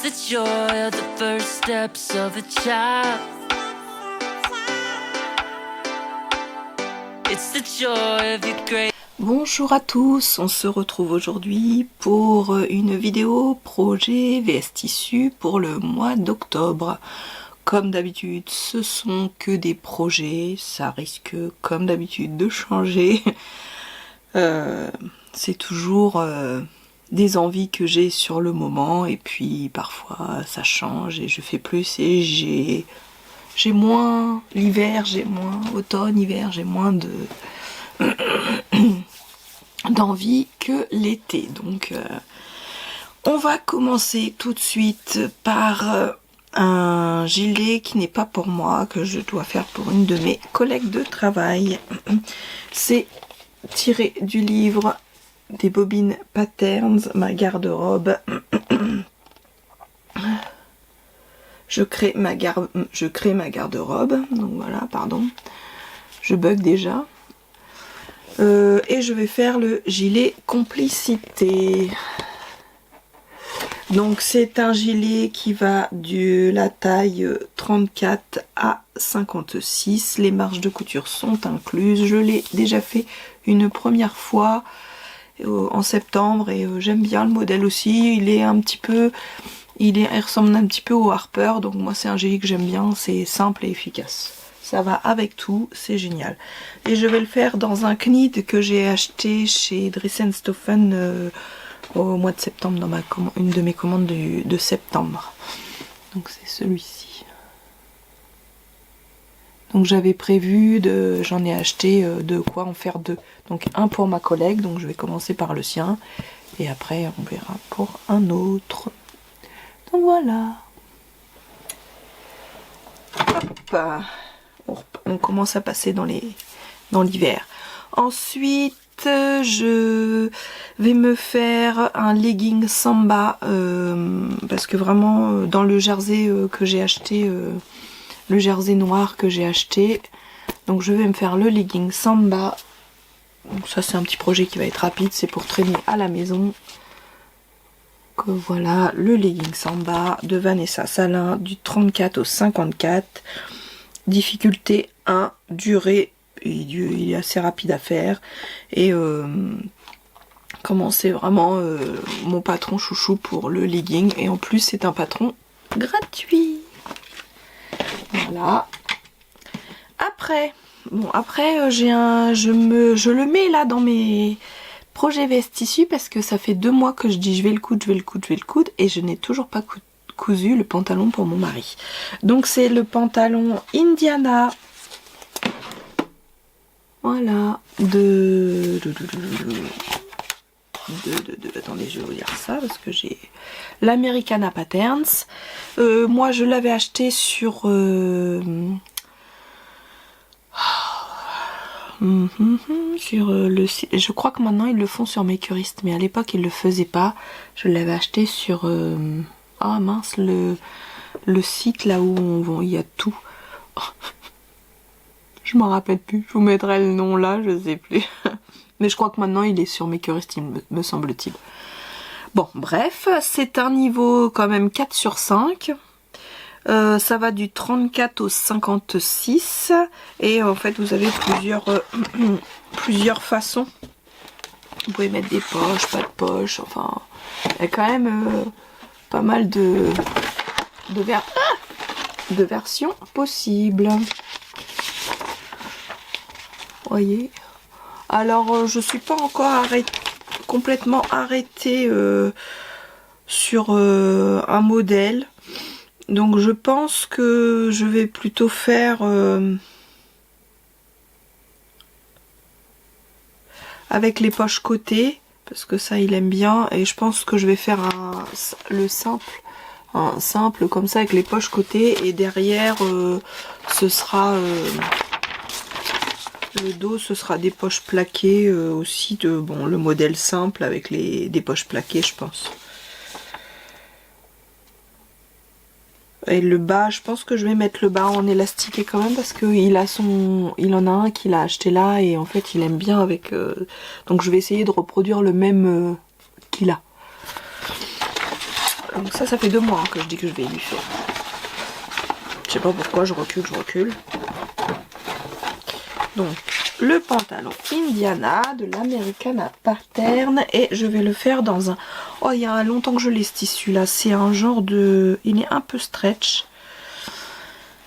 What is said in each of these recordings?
the joy of the first steps of a child. It's the joy of your great. Bonjour à tous, on se retrouve aujourd'hui pour une vidéo projet VS Tissu pour le mois d'octobre. Comme d'habitude, ce sont que des projets, ça risque comme d'habitude de changer. C'est toujours des envies que j'ai sur le moment et puis parfois ça change et je fais plus et j'ai moins l'hiver, j'ai moins automne, hiver, j'ai moins de d'envie que l'été. Donc on va commencer tout de suite par un gilet qui n'est pas pour moi, que je dois faire pour une de mes collègues de travail. C'est tiré du livre des bobines patterns, ma garde-robe. Je crée ma garde-robe. Donc voilà, pardon. Je bug déjà. Et je vais faire le gilet complicité. Donc c'est un gilet qui va de la taille 34 à 56. Les marges de couture sont incluses. Je l'ai déjà fait une première fois en septembre et j'aime bien le modèle aussi. Il ressemble un petit peu au Harper. Donc moi c'est un gilet que j'aime bien. C'est simple et efficace. Ça va avec tout, c'est génial. Et je vais le faire dans un knit que j'ai acheté chez Dress & Stoffen au mois de septembre, dans une de mes commandes de septembre. Donc c'est celui-ci. Donc j'avais prévu, j'en ai acheté de quoi en faire deux. Donc un pour ma collègue, donc je vais commencer par le sien. Et après on verra pour un autre. Donc voilà. Hop. On commence à passer dans l'hiver. Ensuite, je vais me faire un legging samba parce que vraiment dans le jersey que j'ai acheté, le jersey noir que j'ai acheté, donc je vais me faire le legging samba. Donc ça c'est un petit projet qui va être rapide, c'est pour traîner à la maison. Que voilà le legging samba de Vanessa Salin du 34 au 54. Difficulté 1, durée, il est assez rapide à faire et comment c'est vraiment mon patron chouchou pour le legging et en plus c'est un patron gratuit. Voilà. Après je le mets là dans mes projets VS Tissu parce que ça fait 2 mois que je dis je vais le coudre et je n'ai toujours pas cousu le pantalon pour mon mari. Donc c'est le pantalon Indiana, voilà, attendez, je vais vous dire ça parce que j'ai l'Americana Patterns. Moi je l'avais acheté sur le site. Je crois que maintenant ils le font sur Makerist, mais à l'époque ils le faisaient pas. Je l'avais acheté sur ah mince, le site là où il y a tout. Je m'en rappelle plus, je vous mettrai le nom là, je sais plus. Mais je crois que maintenant il est sur Makerist, me semble-t-il. Bon, bref, c'est un niveau quand même 4 sur 5. Ça va du 34 au 56. Et en fait, vous avez plusieurs façons. Vous pouvez mettre des poches, pas de poches, enfin... Il y a quand même pas mal de versions possibles. Voyez. Alors je suis pas encore complètement arrêtée sur un modèle, donc je pense que je vais plutôt faire avec les poches côté parce que ça il aime bien, et je pense que je vais faire un simple comme ça avec les poches côté, et derrière ce sera le dos, ce sera des poches plaquées aussi, le modèle simple avec des poches plaquées je pense. Et le bas, je pense que je vais mettre le bas en élastiqué quand même parce qu'il en a un qu'il a acheté là et en fait il aime bien avec... donc je vais essayer de reproduire le même qu'il a. Donc ça fait 2 mois hein, que je dis que je vais lui faire. Je sais pas pourquoi, je recule. Donc, le pantalon Indiana de l'Americana Pattern. Et je vais le faire dans un... Oh, il y a longtemps que je l'ai ce tissu là. C'est un genre de... Il est un peu stretch.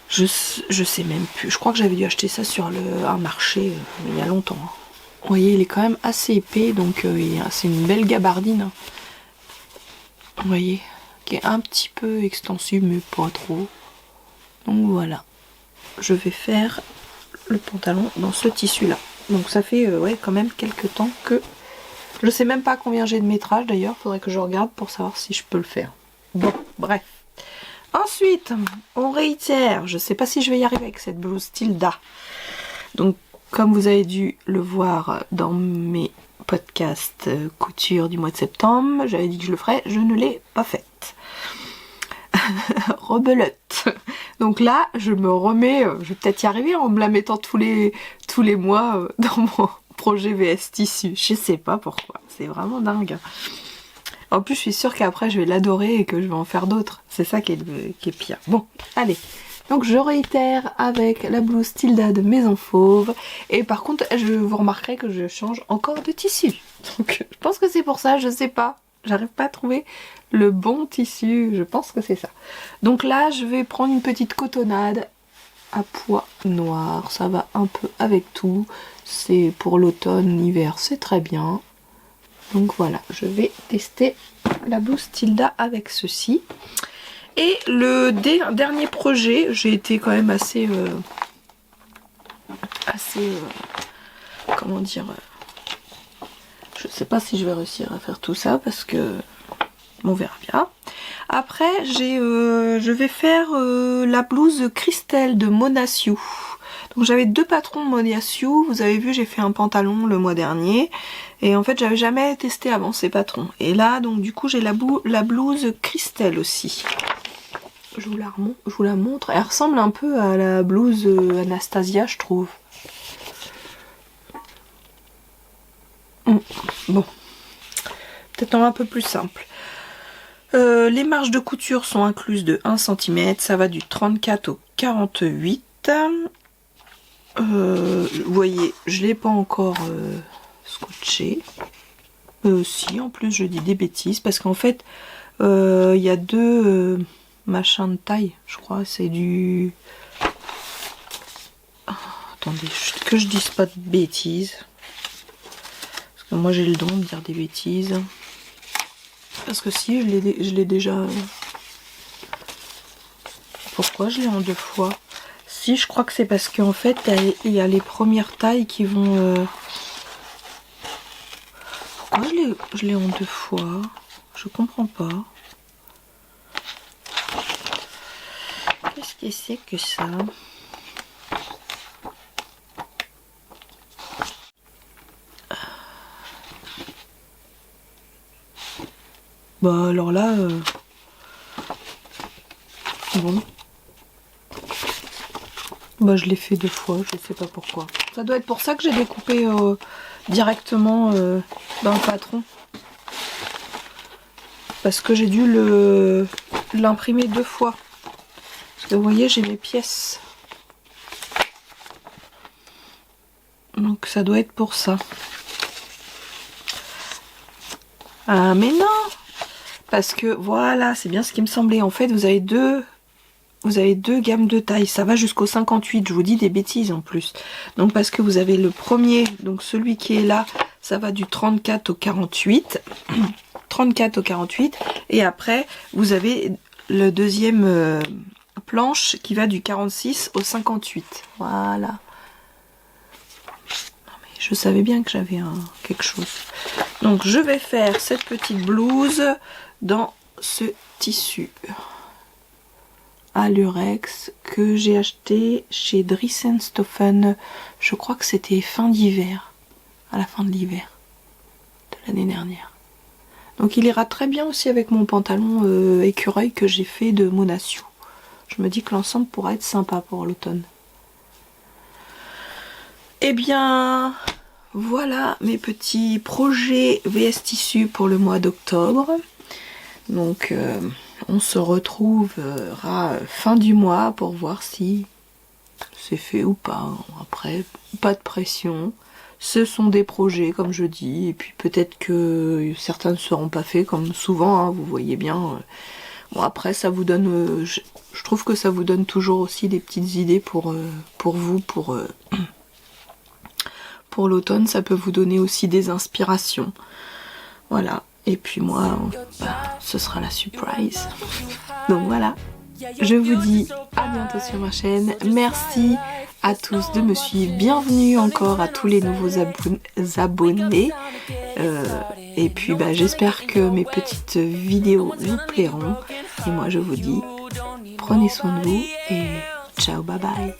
Je sais même plus. Je crois que j'avais dû acheter ça sur un marché il y a longtemps. Vous voyez, il est quand même assez épais. Donc, c'est une belle gabardine. Hein. Vous voyez, qui est un petit peu extensive, mais pas trop. Donc voilà. Je vais faire le pantalon dans ce tissu là. Donc ça fait ouais quand même quelques temps que je sais même pas combien j'ai de métrage d'ailleurs, faudrait que je regarde pour savoir si je peux le faire. Bon bref, ensuite on réitère, je sais pas si je vais y arriver avec cette blouse Tilda. Donc comme vous avez dû le voir dans mes podcasts couture du mois de septembre, j'avais dit que je le ferais, je ne l'ai pas faite. Rebelote. Donc là, je me remets, je vais peut-être y arriver en me la mettant tous les mois dans mon projet VS Tissu. Je sais pas pourquoi, c'est vraiment dingue. En plus, je suis sûre qu'après, je vais l'adorer et que je vais en faire d'autres. C'est ça qui est pire. Bon, allez. Donc je réitère avec la blouse Tilda de Maison Fauve. Et par contre, vous remarquerez que je change encore de tissu. Donc je pense que c'est pour ça, je sais pas. J'arrive pas à trouver le bon tissu, je pense que c'est ça. Donc là, je vais prendre une petite cotonnade à pois noir. Ça va un peu avec tout. C'est pour l'automne, l'hiver, c'est très bien. Donc voilà, je vais tester la blouse Tilda avec ceci. Et le dernier projet, j'ai été quand même assez... comment dire... je sais pas si je vais réussir à faire tout ça parce que... on verra bien. Après, je vais faire la blouse Christelle de Mona Sue. Donc j'avais 2 patrons de Mona Sue. Vous avez vu, j'ai fait un pantalon le mois dernier. Et en fait, j'avais jamais testé avant ces patrons. Et là, donc du coup, j'ai la blouse Christelle aussi. Je vous la montre. Elle ressemble un peu à la blouse Anastasia, je trouve. Bon. Peut-être un peu plus simple. Les marges de couture sont incluses de 1 cm, ça va du 34 au 48. Vous voyez, je ne l'ai pas encore scotché. Si, en plus je dis des bêtises, parce qu'en fait, il y a 2 machins de taille, je crois, c'est du... Oh, attendez, que je dise pas de bêtises. Parce que moi j'ai le don de dire des bêtises. Parce que si, je l'ai déjà... Pourquoi je l'ai en 2 fois? Si, je crois que c'est parce qu'en fait, il y a les premières tailles qui vont... Pourquoi je l'ai en 2 fois? Je comprends pas. Qu'est-ce que c'est que ça? Bah alors là... Bon. Bah je l'ai fait 2 fois, je sais pas pourquoi. Ça doit être pour ça que j'ai découpé directement dans le patron. Parce que j'ai dû l'imprimer 2 fois. Parce que vous voyez, j'ai mes pièces. Donc ça doit être pour ça. Ah mais non! Parce que voilà, c'est bien ce qui me semblait. En fait, vous avez deux gammes de taille. Ça va jusqu'au 58. Je vous dis des bêtises en plus. Donc parce que vous avez le premier, donc celui qui est là, ça va du 34 au 48. 34 au 48. Et après, vous avez le deuxième planche qui va du 46 au 58. Voilà. Non mais je savais bien que j'avais quelque chose. Donc je vais faire cette petite blouse dans ce tissu à lurex que j'ai acheté chez Drissenstoffen. Je crois que c'était fin d'hiver, à la fin de l'hiver de l'année dernière. Donc il ira très bien aussi avec mon pantalon écureuil que j'ai fait de Mona Sue. Je me dis que l'ensemble pourra être sympa pour l'automne. Eh bien, voilà mes petits projets VS Tissu pour le mois d'octobre. Donc on se retrouvera fin du mois pour voir si c'est fait ou pas. Après, pas de pression. Ce sont des projets, comme je dis, et puis peut-être que certains ne seront pas faits, comme souvent, hein, vous voyez bien. Bon, après, ça vous donne... je trouve que ça vous donne toujours aussi des petites idées pour vous, pour l'automne. Ça peut vous donner aussi des inspirations. Voilà. Et puis moi, ce sera la surprise. Donc voilà. Je vous dis à bientôt sur ma chaîne. Merci à tous de me suivre. Bienvenue encore à tous les nouveaux abonnés. Et puis j'espère que mes petites vidéos vous plairont. Et moi je vous dis, prenez soin de vous et ciao, bye bye.